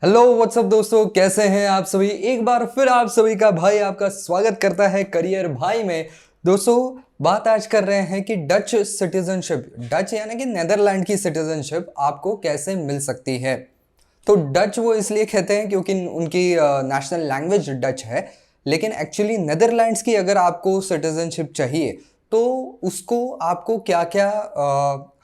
Hello what's up दोस्तों, कैसे हैं आप सभी। एक बार फिर आप सभी का भाई आपका स्वागत करता है करियर भाई में। दोस्तों, बात आज कर रहे हैं कि डच सिटीजनशिप, डच यानी कि नेदरलैंड की सिटीजनशिप आपको कैसे मिल सकती है। तो डच वो इसलिए कहते हैं क्योंकि उनकी नेशनल लैंग्वेज डच है, लेकिन एक्चुअली नेदरलैंड्स की अगर आपको सिटीजनशिप चाहिए तो उसको आपको क्या क्या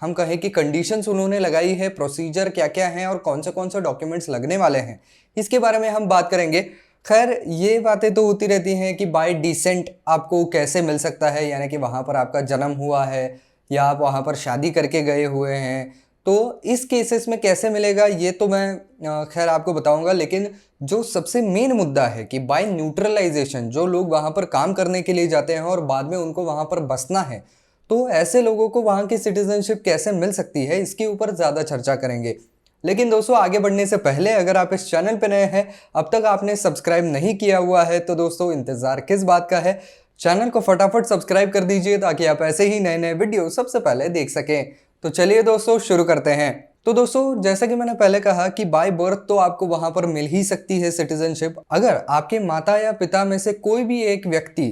हम कहें कि कंडीशंस उन्होंने लगाई है, प्रोसीजर क्या क्या हैं और कौन से डॉक्यूमेंट्स लगने वाले हैं, इसके बारे में हम बात करेंगे। खैर, ये बातें तो होती रहती हैं कि बाय डिसेंट आपको कैसे मिल सकता है, यानी कि वहाँ पर आपका जन्म हुआ है या आप वहाँ पर शादी करके गए हुए हैं, तो इस केसेस में कैसे मिलेगा ये तो मैं खैर आपको बताऊंगा। लेकिन जो सबसे मेन मुद्दा है कि बाय न्यूट्रलाइजेशन, जो लोग वहाँ पर काम करने के लिए जाते हैं और बाद में उनको वहाँ पर बसना है, तो ऐसे लोगों को वहाँ की सिटीजनशिप कैसे मिल सकती है, इसके ऊपर ज़्यादा चर्चा करेंगे। लेकिन दोस्तों, आगे बढ़ने से पहले अगर आप इस चैनल पर नए हैं, अब तक आपने सब्सक्राइब नहीं किया हुआ है, तो दोस्तों इंतज़ार किस बात का है। चैनल को फटाफट सब्सक्राइब कर दीजिए ताकि आप ऐसे ही नए नए वीडियो सबसे पहले देख सकें। तो चलिए दोस्तों, शुरू करते हैं। तो दोस्तों, जैसा कि मैंने पहले कहा कि बाय बर्थ तो आपको वहां पर मिल ही सकती है सिटीजनशिप। अगर आपके माता या पिता में से कोई भी एक व्यक्ति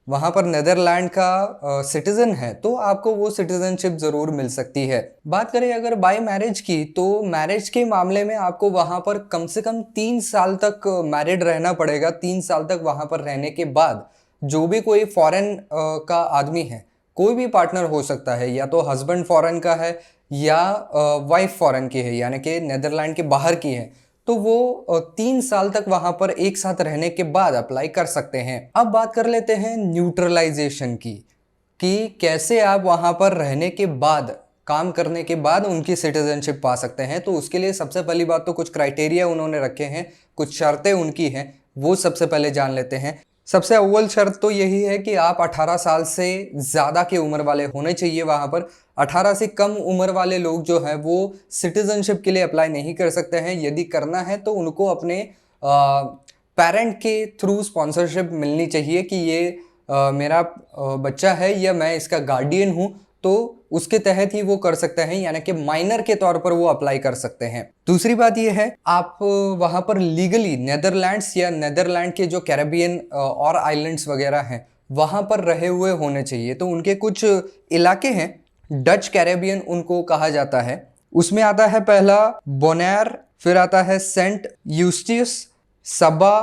वहां पर नेदरलैंड का सिटीजन है तो आपको वो सिटीजनशिप जरूर मिल सकती है। बात करें अगर बाय मैरिज की, तो मैरिज के मामले में आपको वहां पर कम से कम 3 साल तक मैरिड रहना पड़ेगा। 3 साल तक वहां पर रहने के बाद जो भी कोई फॉरेन का आदमी है, कोई भी पार्टनर हो सकता है, या तो हस्बैंड फॉरेन का है या वाइफ फॉरेन की है, यानी कि नेदरलैंड के बाहर की है, तो वो 3 साल तक वहां पर एक साथ रहने के बाद अप्लाई कर सकते हैं। अब बात कर लेते हैं न्यूट्रलाइजेशन की, कि कैसे आप वहां पर रहने के बाद, काम करने के बाद उनकी सिटीजनशिप पा सकते हैं। तो उसके लिए सबसे पहली बात तो कुछ क्राइटेरिया उन्होंने रखे हैं, कुछ शर्तें उनकी हैं, वो सबसे पहले जान लेते हैं। सबसे अव्वल शर्त तो यही है कि आप 18 साल से ज़्यादा की उम्र वाले होने चाहिए। वहाँ पर 18 से कम उम्र वाले लोग जो हैं वो सिटीजनशिप के लिए अप्लाई नहीं कर सकते हैं। यदि करना है तो उनको अपने पेरेंट के थ्रू स्पॉन्सरशिप मिलनी चाहिए कि ये मेरा बच्चा है या मैं इसका गार्डियन हूँ, तो उसके तहत ही वो कर सकते हैं, यानी कि माइनर के तौर पर वो अप्लाई कर सकते हैं। दूसरी बात ये है, आप वहां पर लीगली नेदरलैंड्स या नेदरलैंड के जो कैरेबियन और आइलैंड्स वगैरह हैं वहां पर रहे हुए होने चाहिए। तो उनके कुछ इलाके हैं, डच कैरेबियन उनको कहा जाता है। उसमें आता है पहला बोनेर, फिर आता है सेंट यूस्टियस, सबा,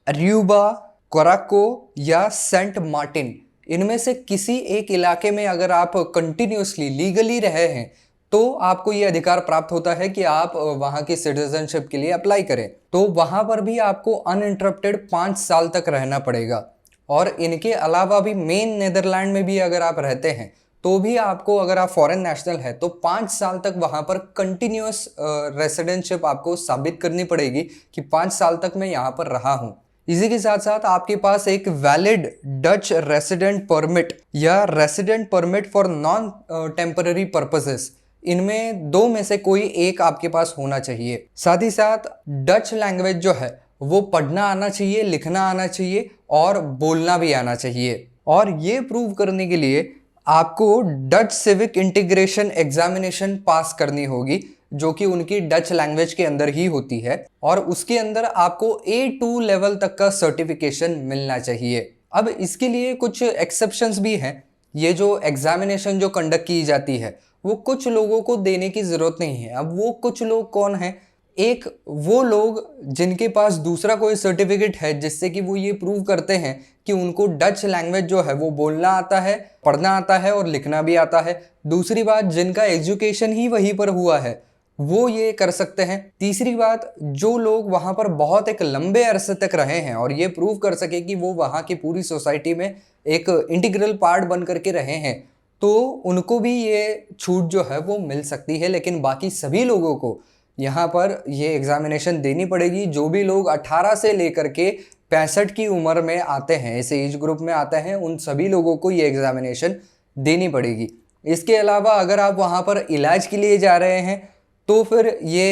अऱ्यूबा, कोराको या सेंट मार्टिन। इनमें से किसी एक इलाके में अगर आप कंटिन्यूसली लीगली रहे हैं तो आपको ये अधिकार प्राप्त होता है कि आप वहां की सिटीजनशिप के लिए अप्लाई करें। तो वहां पर भी आपको अनइंटरप्टेड 5 साल तक रहना पड़ेगा। और इनके अलावा भी मेन नेदरलैंड में भी अगर आप रहते हैं तो भी आपको, अगर आप फॉरेन नेशनल है, तो 5 साल तक वहां पर कंटिन्यूस रेसिडेंटशिप आपको साबित करनी पड़ेगी कि 5 साल तक मैं यहाँ पर रहा हूँ। इसी के साथ साथ आपके पास एक वैलिड डच रेसिडेंट परमिट या resident permit for non temporary purposes, इनमें दो में से कोई एक आपके पास होना चाहिए। साथ ही साथ डच लैंग्वेज जो है वो पढ़ना आना चाहिए, लिखना आना चाहिए और बोलना भी आना चाहिए। और ये प्रूव करने के लिए आपको डच सिविक इंटीग्रेशन एग्जामिनेशन पास करनी होगी, जो कि उनकी डच लैंग्वेज के अंदर ही होती है, और उसके अंदर आपको A2 लेवल तक का सर्टिफिकेशन मिलना चाहिए। अब इसके लिए कुछ एक्सेप्शंस भी हैं। ये जो एग्जामिनेशन जो कंडक्ट की जाती है वो कुछ लोगों को देने की ज़रूरत नहीं है। अब वो कुछ लोग कौन हैं? एक वो लोग जिनके पास दूसरा कोई सर्टिफिकेट है जिससे कि वो ये प्रूव करते हैं कि उनको डच लैंग्वेज जो है वो बोलना आता है, पढ़ना आता है और लिखना भी आता है। दूसरी बात, जिनका एजुकेशन ही वहीं पर हुआ है वो ये कर सकते हैं। तीसरी बात, जो लोग वहां पर बहुत एक लंबे अरसे तक रहे हैं और ये प्रूव कर सके कि वो वहां की पूरी सोसाइटी में एक इंटीग्रल पार्ट बन करके रहे हैं, तो उनको भी ये छूट जो है वो मिल सकती है। लेकिन बाकी सभी लोगों को यहाँ पर ये एग्जामिनेशन देनी पड़ेगी। जो भी लोग 18 से लेकर के 65 की उम्र में आते हैं, इस एज ग्रुप में आते हैं, उन सभी लोगों को ये एग्जामिनेशन देनी पड़ेगी। इसके अलावा अगर आप वहाँ पर इलाज के लिए जा रहे हैं तो फिर ये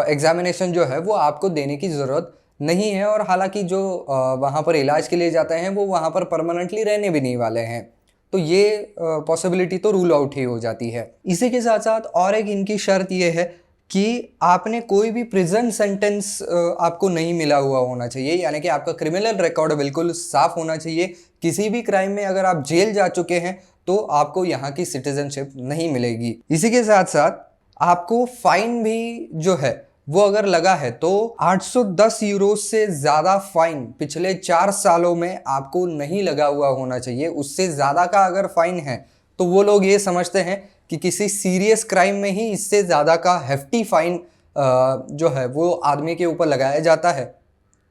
एग्जामिनेशन जो है वो आपको देने की ज़रूरत नहीं है। और हालांकि जो वहाँ पर इलाज के लिए जाते हैं वो वहाँ पर परमानेंटली रहने भी नहीं वाले हैं, तो ये पॉसिबिलिटी तो रूल आउट ही हो जाती है। इसी के साथ साथ और एक इनकी शर्त ये है कि आपने कोई भी प्रिजन सेंटेंस आपको नहीं मिला हुआ होना चाहिए, यानी कि आपका क्रिमिनल रिकॉर्ड बिल्कुल साफ होना चाहिए। किसी भी क्राइम में अगर आप जेल जा चुके हैं तो आपको यहाँ की सिटीजनशिप नहीं मिलेगी। इसी के साथ साथ आपको फाइन भी जो है वो अगर लगा है तो 810 यूरो से ज़्यादा फाइन पिछले 4 सालों में आपको नहीं लगा हुआ होना चाहिए। उससे ज़्यादा का अगर फाइन है तो वो लोग ये समझते हैं कि किसी सीरियस क्राइम में ही इससे ज़्यादा का हेफ्टी फाइन जो है वो आदमी के ऊपर लगाया जाता है।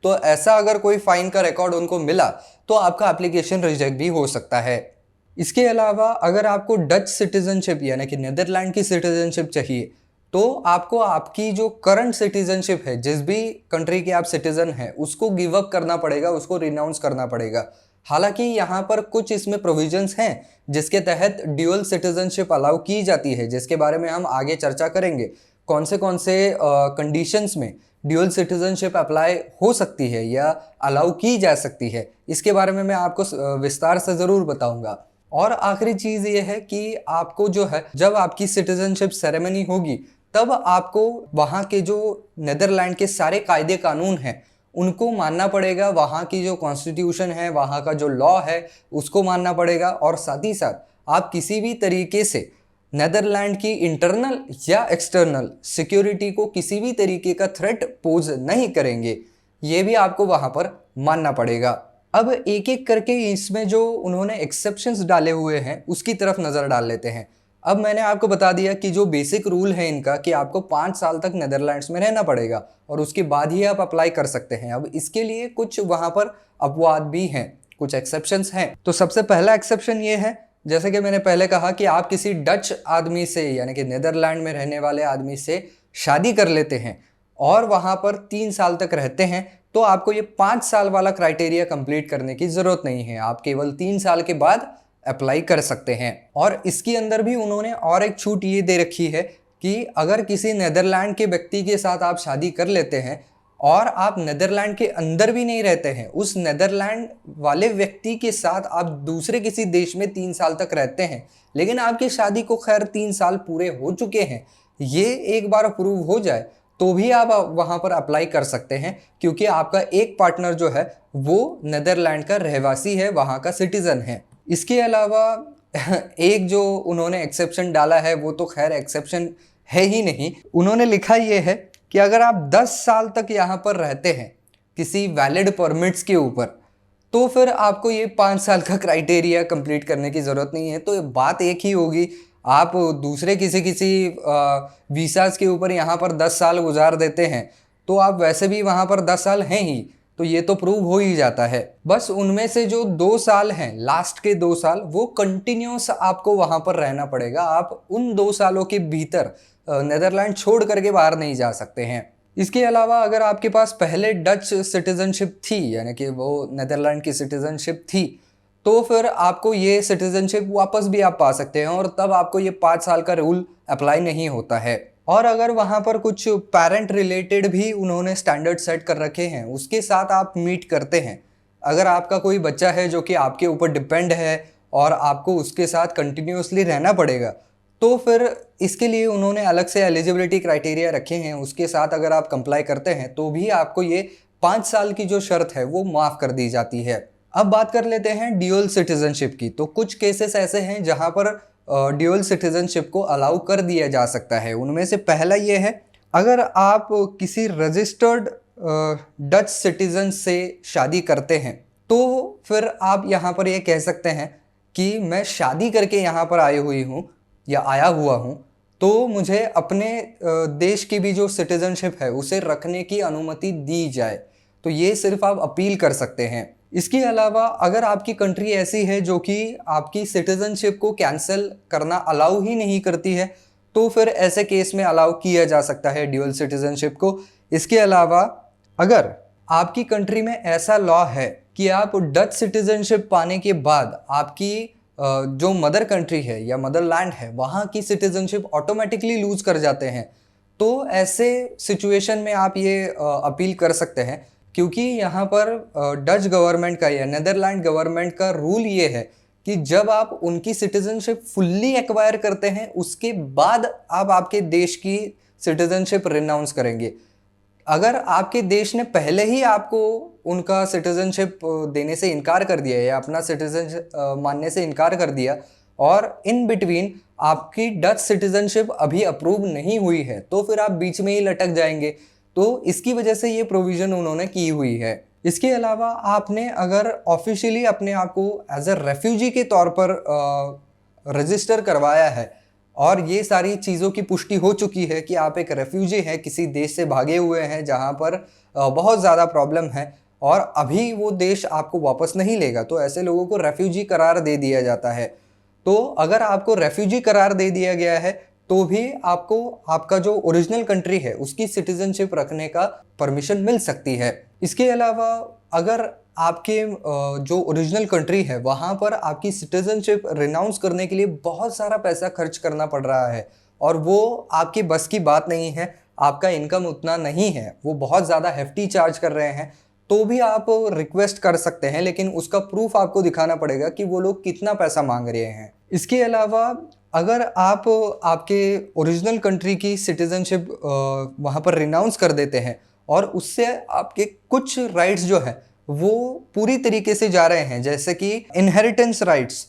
तो ऐसा अगर कोई फाइन का रिकॉर्ड उनको मिला तो आपका एप्लीकेशन रिजेक्ट भी हो सकता है। इसके अलावा अगर आपको डच सिटीजनशिप यानी कि नीदरलैंड की सिटीजनशिप चाहिए तो आपको आपकी जो करंट सिटीजनशिप है, जिस भी कंट्री के आप सिटीजन हैं, उसको गिव अप करना पड़ेगा, उसको रिनाउंस करना पड़ेगा। हालांकि यहाँ पर कुछ इसमें प्रोविजंस हैं जिसके तहत ड्यूअल सिटीजनशिप अलाउ की जाती है, जिसके बारे में हम आगे चर्चा करेंगे। कौन से कंडीशंस में ड्यूअल सिटीजनशिप अप्लाई हो सकती है या अलाउ की जा सकती है, इसके बारे में मैं आपको विस्तार से ज़रूर बताऊंगा। और आखिरी चीज़ ये है कि आपको जो है जब आपकी सिटीजनशिप सेरेमनी होगी तब आपको वहाँ के जो नीदरलैंड के सारे कायदे कानून हैं उनको मानना पड़ेगा। वहाँ की जो कॉन्स्टिट्यूशन है, वहाँ का जो लॉ है, उसको मानना पड़ेगा। और साथ ही साथ आप किसी भी तरीके से नीदरलैंड की इंटरनल या एक्सटर्नल सिक्योरिटी को किसी भी तरीके का थ्रेट पोज नहीं करेंगे, ये भी आपको वहाँ पर मानना पड़ेगा। अब एक एक करके इसमें जो उन्होंने एक्सेप्शंस डाले हुए हैं उसकी तरफ नज़र डाल लेते हैं। अब मैंने आपको बता दिया कि जो बेसिक रूल है इनका कि आपको 5 साल तक नीदरलैंड्स में रहना पड़ेगा और उसके बाद ही आप अप्लाई कर सकते हैं। अब इसके लिए कुछ वहाँ पर अपवाद भी हैं, कुछ एक्सेप्शंस हैं। तो सबसे पहला एक्सेप्शन ये है, जैसे कि मैंने पहले कहा, कि आप किसी डच आदमी से यानी कि नीदरलैंड में रहने वाले आदमी से शादी कर लेते हैं और वहाँ पर 3 साल तक रहते हैं तो आपको ये 5 साल वाला क्राइटेरिया कंप्लीट करने की ज़रूरत नहीं है। आप केवल 3 साल के बाद अप्लाई कर सकते हैं। और इसके अंदर भी उन्होंने और एक छूट ये दे रखी है कि अगर किसी नीदरलैंड के व्यक्ति के साथ आप शादी कर लेते हैं और आप नीदरलैंड के अंदर भी नहीं रहते हैं, उस नीदरलैंड वाले व्यक्ति के साथ आप दूसरे किसी देश में 3 साल तक रहते हैं, लेकिन आपकी शादी को खैर 3 साल पूरे हो चुके हैं, ये एक बार अप्रूव हो जाए तो भी आप वहाँ पर अप्लाई कर सकते हैं, क्योंकि आपका एक पार्टनर जो है वो नीदरलैंड का रहवासी है, वहाँ का सिटीज़न है। इसके अलावा एक जो उन्होंने एक्सेप्शन डाला है वो तो खैर एक्सेप्शन है ही नहीं। उन्होंने लिखा ये है कि अगर आप 10 साल तक यहाँ पर रहते हैं किसी वैलिड परमिट्स के ऊपर, तो फिर आपको ये 5 साल का क्राइटेरिया कंप्लीट करने की ज़रूरत नहीं है। तो बात एक ही होगी, आप दूसरे किसी वीसास के ऊपर यहाँ पर 10 साल गुजार देते हैं तो आप वैसे भी वहाँ पर 10 साल हैं ही, तो ये तो प्रूव हो ही जाता है। बस उनमें से जो 2 साल हैं, लास्ट के 2 साल, वो कंटिन्यूस आपको वहाँ पर रहना पड़ेगा। आप उन 2 सालों के भीतर नीदरलैंड छोड़ करके बाहर नहीं जा सकते हैं। इसके अलावा अगर आपके पास पहले डच सिटीजनशिप थी, यानी कि वो नीदरलैंड की सिटीजनशिप थी, तो फिर आपको ये सिटीजनशिप वापस भी आप पा सकते हैं और तब आपको ये 5 साल का रूल अप्लाई नहीं होता है। और अगर वहाँ पर कुछ पेरेंट रिलेटेड भी उन्होंने स्टैंडर्ड सेट कर रखे हैं, उसके साथ आप मीट करते हैं, अगर आपका कोई बच्चा है जो कि आपके ऊपर डिपेंड है और आपको उसके साथ कंटिन्यूसली रहना पड़ेगा, तो फिर इसके लिए उन्होंने अलग से एलिजिबिलिटी क्राइटेरिया रखे हैं। उसके साथ अगर आप कंप्लाई करते हैं तो भी आपको ये 5 साल की जो शर्त है वो माफ़ कर दी जाती है। अब बात कर लेते हैं ड्यूअल सिटीजनशिप की। तो कुछ केसेस ऐसे हैं जहां पर ड्यूअल सिटीजनशिप को अलाउ कर दिया जा सकता है। उनमें से पहला ये है, अगर आप किसी रजिस्टर्ड डच सिटीजन से शादी करते हैं तो फिर आप यहाँ पर ये कह सकते हैं कि मैं शादी करके यहाँ पर आई हुई हूँ या आया हुआ हूँ, तो मुझे अपने देश की भी जो सिटीजनशिप है उसे रखने की अनुमति दी जाए। तो ये सिर्फ आप अपील कर सकते हैं। इसके अलावा अगर आपकी कंट्री ऐसी है जो कि आपकी सिटीजनशिप को कैंसिल करना अलाउ ही नहीं करती है, तो फिर ऐसे केस में अलाउ किया जा सकता है ड्यूअल सिटीजनशिप को। इसके अलावा अगर आपकी कंट्री में ऐसा लॉ है कि आप डच सिटीजनशिप पाने के बाद आपकी जो मदर कंट्री है या मदर लैंड है वहाँ की सिटीजनशिप ऑटोमेटिकली लूज कर जाते हैं, तो ऐसे सिचुएशन में आप ये अपील कर सकते हैं, क्योंकि यहाँ पर डच गवर्नमेंट का या नीदरलैंड गवर्नमेंट का रूल ये है कि जब आप उनकी सिटीजनशिप फुल्ली एक्वायर करते हैं उसके बाद आप आपके देश की सिटीजनशिप रिनाउंस करेंगे। अगर आपके देश ने पहले ही आपको उनका सिटीजनशिप देने से इनकार कर दिया या अपना सिटीजनशिप मानने से इनकार कर दिया और इन बिटवीन आपकी डच सिटीजनशिप अभी अप्रूव नहीं हुई है, तो फिर आप बीच में ही लटक जाएंगे। तो इसकी वजह से ये प्रोविज़न उन्होंने की हुई है। इसके अलावा आपने अगर ऑफिशियली अपने आप को एज अ रेफ्यूजी के तौर पर रजिस्टर करवाया है और ये सारी चीज़ों की पुष्टि हो चुकी है कि आप एक रेफ्यूजी हैं, किसी देश से भागे हुए हैं जहाँ पर बहुत ज़्यादा प्रॉब्लम है और अभी वो देश आपको वापस नहीं लेगा, तो ऐसे लोगों को रेफ्यूजी करार दे दिया जाता है। तो अगर आपको रेफ्यूजी करार दे दिया गया है तो भी आपको आपका जो ओरिजिनल कंट्री है उसकी सिटीजनशिप रखने का परमिशन मिल सकती है। इसके अलावा अगर आपके जो ओरिजिनल कंट्री है वहाँ पर आपकी सिटीजनशिप रिनाउंस करने के लिए बहुत सारा पैसा खर्च करना पड़ रहा है और वो आपकी बस की बात नहीं है, आपका इनकम उतना नहीं है, वो बहुत ज़्यादा हेफ्टी चार्ज कर रहे हैं, तो भी आप रिक्वेस्ट कर सकते हैं, लेकिन उसका प्रूफ आपको दिखाना पड़ेगा कि वो लोग कितना पैसा मांग रहे हैं। इसके अलावा अगर आप आपके ओरिजिनल कंट्री की सिटीजनशिप वहाँ पर रिनाउंस कर देते हैं और उससे आपके कुछ राइट्स जो है वो पूरी तरीके से जा रहे हैं, जैसे कि इनहेरिटेंस राइट्स,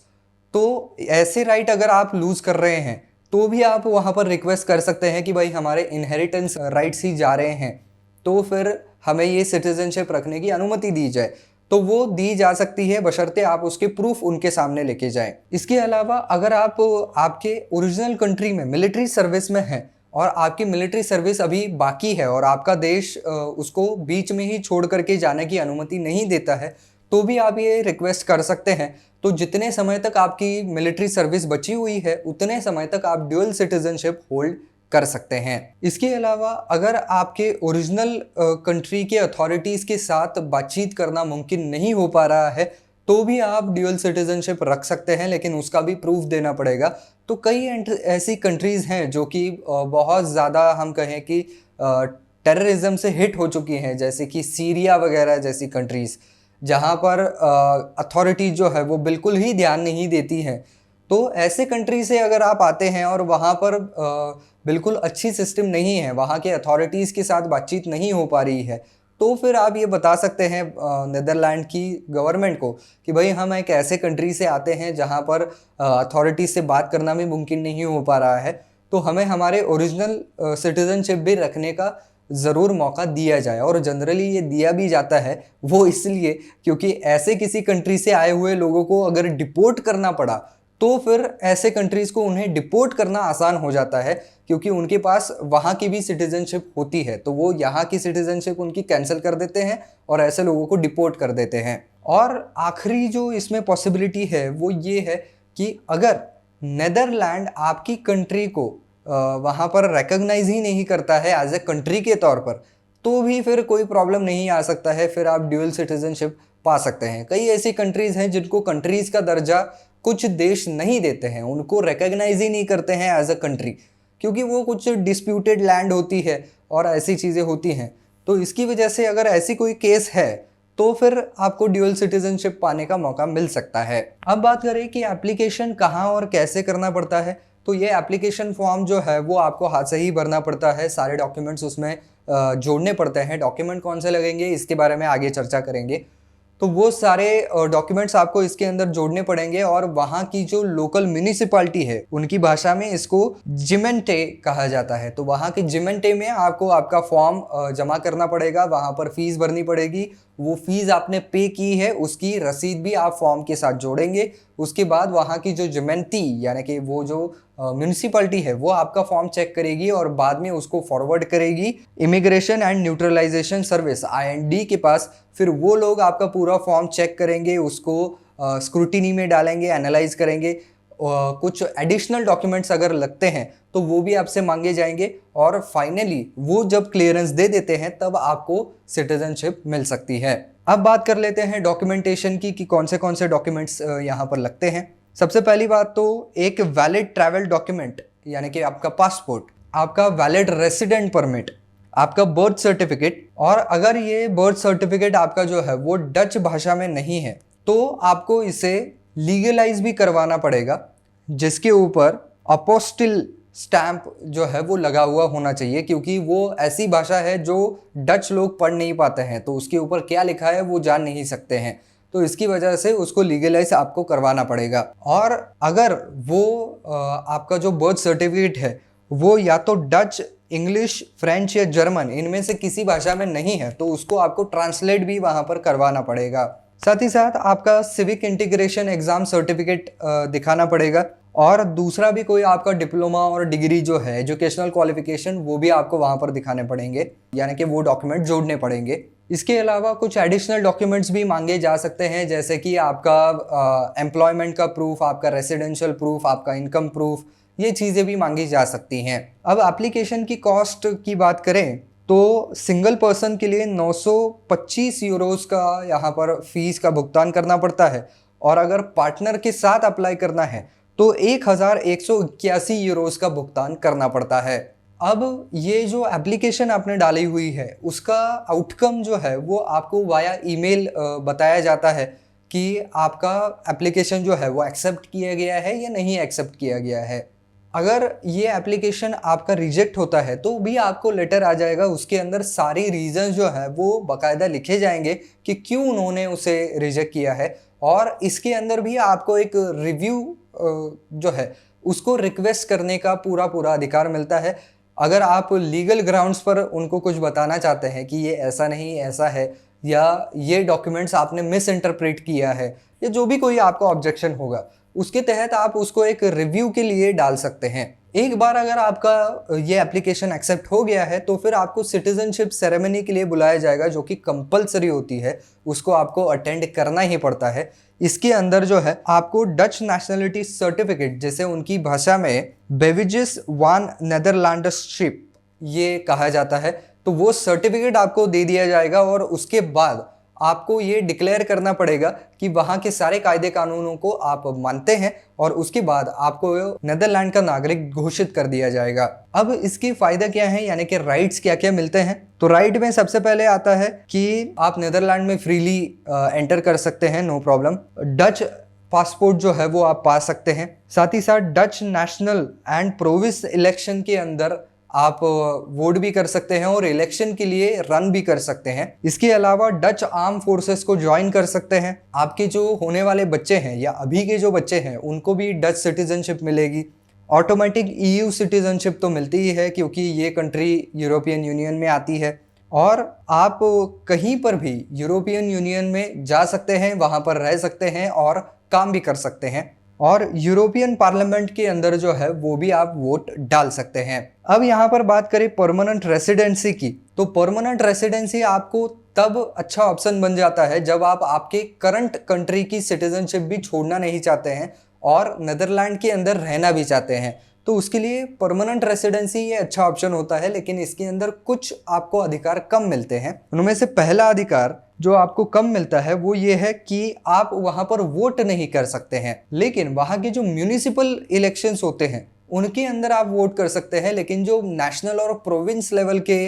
तो ऐसे राइट अगर आप लूज़ कर रहे हैं तो भी आप वहाँ पर रिक्वेस्ट कर सकते हैं कि भाई हमारे इनहेरिटेंस राइट्स ही जा रहे हैं, तो फिर हमें ये सिटीजनशिप रखने की अनुमति दी जाए। तो वो दी जा सकती है बशर्ते आप उसके प्रूफ उनके सामने लेके जाएं। इसके अलावा अगर आप आपके ओरिजिनल कंट्री में मिलिट्री सर्विस में हैं और आपकी मिलिट्री सर्विस अभी बाकी है और आपका देश उसको बीच में ही छोड़ करके जाने की अनुमति नहीं देता है, तो भी आप ये रिक्वेस्ट कर सकते हैं। तो जितने समय तक आपकी मिलिट्री सर्विस बची हुई है उतने समय तक आप ड्यूअल सिटीजनशिप होल्ड कर सकते हैं। इसके अलावा अगर आपके ओरिजिनल कंट्री के अथॉरिटीज़ के साथ बातचीत करना मुमकिन नहीं हो पा रहा है तो भी आप ड्यूअल सिटीजनशिप रख सकते हैं, लेकिन उसका भी प्रूफ देना पड़ेगा। तो कई ऐसी कंट्रीज़ हैं जो कि बहुत ज़्यादा हम कहें कि टेररिज्म से हिट हो चुकी हैं, जैसे कि सीरिया वगैरह जैसी कंट्रीज़, जहाँ पर अथॉरिटी जो है वो बिल्कुल ही ध्यान नहीं देती हैं। तो ऐसे कंट्री से अगर आप आते हैं और वहाँ पर बिल्कुल अच्छी सिस्टम नहीं है, वहाँ के अथॉरिटीज़ के साथ बातचीत नहीं हो पा रही है, तो फिर आप ये बता सकते हैं नीदरलैंड की गवर्नमेंट को कि भाई हम एक ऐसे कंट्री से आते हैं जहाँ पर अथॉरिटीज़ से बात करना भी मुमकिन नहीं हो पा रहा है, तो हमें हमारे ओरिजिनल सिटीजनशिप भी रखने का ज़रूर मौका दिया जाए। और जनरली ये दिया भी जाता है, वो इसलिए क्योंकि ऐसे किसी कंट्री से आए हुए लोगों को अगर डिपोर्ट करना पड़ा तो फिर ऐसे कंट्रीज़ को उन्हें डिपोर्ट करना आसान हो जाता है, क्योंकि उनके पास वहाँ की भी सिटीजनशिप होती है, तो वो यहाँ की सिटीजनशिप उनकी कैंसिल कर देते हैं और ऐसे लोगों को डिपोर्ट कर देते हैं। और आखिरी जो इसमें पॉसिबिलिटी है वो ये है कि अगर नीदरलैंड आपकी कंट्री को वहाँ पर रिकॉग्नाइज ही नहीं करता है एज ए कंट्री के तौर पर, तो भी फिर कोई प्रॉब्लम नहीं आ सकता है, फिर आप ड्यूअल सिटीजनशिप पा सकते हैं। कई ऐसी कंट्रीज़ हैं जिनको कंट्रीज़ का दर्जा कुछ देश नहीं देते हैं, उनको रिकॉग्नाइज ही नहीं करते हैं एज अ कंट्री, क्योंकि वो कुछ डिस्प्यूटेड लैंड होती है और ऐसी चीज़ें होती हैं। तो इसकी वजह से अगर ऐसी कोई केस है तो फिर आपको ड्यूअल सिटीजनशिप पाने का मौका मिल सकता है। अब बात करें कि एप्लीकेशन कहाँ और कैसे करना पड़ता है, तो ये एप्लीकेशन फॉर्म जो है वो आपको हाथ से ही भरना पड़ता है, सारे डॉक्यूमेंट्स उसमें जोड़ने पड़ते हैं। डॉक्यूमेंट कौन से लगेंगे इसके बारे में आगे चर्चा करेंगे। तो वो सारे डॉक्यूमेंट्स आपको इसके अंदर जोड़ने पड़ेंगे और वहाँ की जो लोकल म्यूनिसिपालिटी है उनकी भाषा में इसको जिमेंटे कहा जाता है। तो वहाँ के जिमेंटे में आपको आपका फॉर्म जमा करना पड़ेगा, वहाँ पर फीस भरनी पड़ेगी। वो फीस आपने पे की है उसकी रसीद भी आप फॉर्म के साथ जोड़ेंगे। उसके बाद वहाँ की जो जिमेंटी यानी कि वो जो म्यूनिसिपालिटी है वो आपका फॉर्म चेक करेगी और बाद में उसको फॉरवर्ड करेगी immigration and naturalisation service IND के पास। फिर वो लोग आपका पूरा फॉर्म चेक करेंगे, उसको स्क्रूटिनी में डालेंगे, एनालाइज करेंगे। कुछ एडिशनल डॉक्यूमेंट्स अगर लगते हैं तो वो भी आपसे मांगे जाएंगे और फाइनली वो जब क्लियरेंस दे देते हैं तब आपको सिटीजनशिप मिल सकती है। अब बात कर लेते हैं डॉक्यूमेंटेशन की कि कौन से डॉक्यूमेंट्स यहाँ पर लगते हैं। सबसे पहली बात तो एक वैलिड ट्रैवल डॉक्यूमेंट यानी कि आपका पासपोर्ट, आपका वैलिड रेसिडेंट परमिट, आपका बर्थ सर्टिफिकेट। और अगर ये बर्थ सर्टिफिकेट आपका जो है वो डच भाषा में नहीं है तो आपको इसे लीगलाइज भी करवाना पड़ेगा, जिसके ऊपर अपोस्टिल स्टैम्प जो है वो लगा हुआ होना चाहिए, क्योंकि वो ऐसी भाषा है जो डच लोग पढ़ नहीं पाते हैं, तो उसके ऊपर क्या लिखा है वो जान नहीं सकते हैं। तो इसकी वजह से उसको लीगलाइज आपको करवाना पड़ेगा। और अगर वो आपका जो बर्थ सर्टिफिकेट है वो या तो डच, इंग्लिश, फ्रेंच या जर्मन इनमें से किसी भाषा में नहीं है, तो उसको आपको ट्रांसलेट भी वहाँ पर करवाना पड़ेगा। साथ ही साथ आपका सिविक इंटीग्रेशन एग्जाम सर्टिफिकेट दिखाना पड़ेगा। और दूसरा भी कोई आपका डिप्लोमा और डिग्री जो है, एजुकेशनल क्वालिफिकेशन, वो भी आपको वहाँ पर दिखाने पड़ेंगे, यानी कि वो डॉक्यूमेंट जोड़ने पड़ेंगे। इसके अलावा कुछ एडिशनल डॉक्यूमेंट्स भी मांगे जा सकते हैं, जैसे कि आपका एम्प्लॉयमेंट का प्रूफ, आपका रेसिडेंशियल प्रूफ, आपका इनकम प्रूफ, ये चीज़ें भी मांगी जा सकती हैं। अब एप्लीकेशन की कॉस्ट की बात करें तो सिंगल पर्सन के लिए 925 यूरोस का यहाँ पर फीस का भुगतान करना पड़ता है, और अगर पार्टनर के साथ अप्लाई करना है तो 1181 यूरोस का भुगतान करना पड़ता है। अब ये जो एप्लीकेशन आपने डाली हुई है उसका आउटकम जो है वो आपको वाया ईमेल बताया जाता है कि आपका एप्लीकेशन जो है वो एक्सेप्ट किया गया है या नहीं एक्सेप्ट किया गया है। अगर ये एप्लीकेशन आपका रिजेक्ट होता है तो भी आपको लेटर आ जाएगा, उसके अंदर सारी रीज़न जो है वो बाकायदा लिखे जाएंगे कि क्यों उन्होंने उसे रिजेक्ट किया है। और इसके अंदर भी आपको एक रिव्यू जो है उसको रिक्वेस्ट करने का पूरा अधिकार मिलता है। अगर आप लीगल ग्राउंड्स पर उनको कुछ बताना चाहते हैं कि ये ऐसा नहीं ऐसा है, या ये डॉक्यूमेंट्स आपने मिस इंटरप्रेट किया है, या जो भी कोई आपका ऑब्जेक्शन होगा, उसके तहत आप उसको एक रिव्यू के लिए डाल सकते हैं। एक बार अगर आपका ये एप्लीकेशन एक्सेप्ट हो गया है तो फिर आपको सिटीजनशिप सेरेमनी के लिए बुलाया जाएगा, जो कि कंपलसरी होती है, उसको आपको अटेंड करना ही पड़ता है। इसके अंदर जो है आपको डच नेशनलिटी सर्टिफिकेट, जैसे उनकी भाषा में बेविजेस वान नेदरलैंडशिप ये कहा जाता है, तो वो सर्टिफिकेट आपको दे दिया जाएगा। और उसके बाद आपको ये डिक्लेयर करना पड़ेगा कि वहाँ के सारे कायदे कानूनों को आप मानते हैं, और उसके बाद आपको नेदरलैंड का नागरिक घोषित कर दिया जाएगा। अब इसके फायदा क्या है, यानी कि राइट्स क्या क्या मिलते हैं। तो राइट में सबसे पहले आता है कि आप नेदरलैंड में फ्रीली एंटर कर सकते हैं, नो प्रॉब्लम। डच पासपोर्ट जो है वो आप पा सकते हैं। साथ ही साथ Dutch national and province election के अंदर आप वोट भी कर सकते हैं और इलेक्शन के लिए रन भी कर सकते हैं। इसके अलावा डच आर्म फोर्सेस को ज्वाइन कर सकते हैं। आपके जो होने वाले बच्चे हैं या अभी के जो बच्चे हैं उनको भी डच सिटीजनशिप मिलेगी। ऑटोमेटिक ईयू सिटीजनशिप तो मिलती ही है, क्योंकि ये कंट्री यूरोपियन यूनियन में आती है। और आप कहीं पर भी यूरोपियन यूनियन में जा सकते हैं, वहाँ पर रह सकते हैं और काम भी कर सकते हैं। और यूरोपियन पार्लियामेंट के अंदर जो है वो भी आप वोट डाल सकते हैं। अब यहाँ पर बात करें परमानेंट रेसिडेंसी की, तो परमानेंट रेसिडेंसी आपको तब अच्छा ऑप्शन बन जाता है जब आप आपके करंट कंट्री की सिटीजनशिप भी छोड़ना नहीं चाहते हैं और नेदरलैंड के अंदर रहना भी चाहते हैं, तो उसके लिए परमानेंट रेसिडेंसी ये अच्छा ऑप्शन होता है। लेकिन इसके अंदर कुछ आपको अधिकार कम मिलते हैं। उनमें से पहला अधिकार जो आपको कम मिलता है वो ये है कि आप वहां पर वोट नहीं कर सकते हैं, लेकिन वहां के जो म्यूनिसिपल इलेक्शंस होते हैं उनके अंदर आप वोट कर सकते हैं। लेकिन जो नेशनल और प्रोविंस लेवल के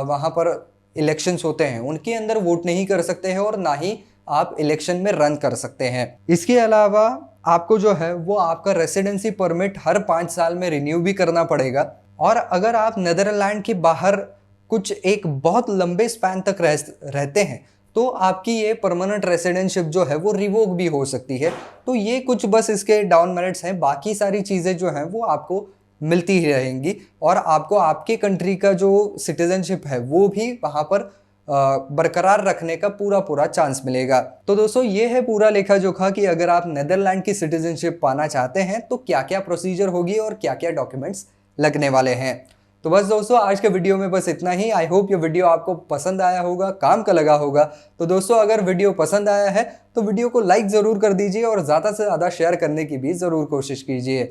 वहां पर इलेक्शंस होते हैं उनके अंदर वोट नहीं कर सकते हैं, और ना ही आप इलेक्शन में रन कर सकते हैं। इसके अलावा आपको जो है वो आपका रेसिडेंसी परमिट हर 5 साल में रिन्यू भी करना पड़ेगा। और अगर आप नेदरलैंड के बाहर कुछ एक बहुत लंबे स्पैन तक रहते हैं तो आपकी ये परमानेंट रेसिडेंशिप जो है वो रिवोक भी हो सकती है। तो ये कुछ बस इसके डाउन मेरिट्स हैं, बाकी सारी चीज़ें जो हैं वो आपको मिलती ही रहेंगी, और आपको आपके कंट्री का जो सिटीजनशिप है वो भी वहाँ पर बरकरार रखने का पूरा चांस मिलेगा। तो दोस्तों ये है पूरा लेखा जोखा कि अगर आप नेदरलैंड की सिटीजनशिप पाना चाहते हैं तो क्या क्या प्रोसीजर होगी और क्या क्या डॉक्यूमेंट्स लगने वाले हैं। तो बस दोस्तों आज के वीडियो में बस इतना ही। आई होप ये वीडियो आपको पसंद आया होगा, काम का लगा होगा। तो दोस्तों अगर वीडियो पसंद आया है तो वीडियो को लाइक ज़रूर कर दीजिए और ज़्यादा से ज़्यादा शेयर करने की भी ज़रूर कोशिश कीजिए।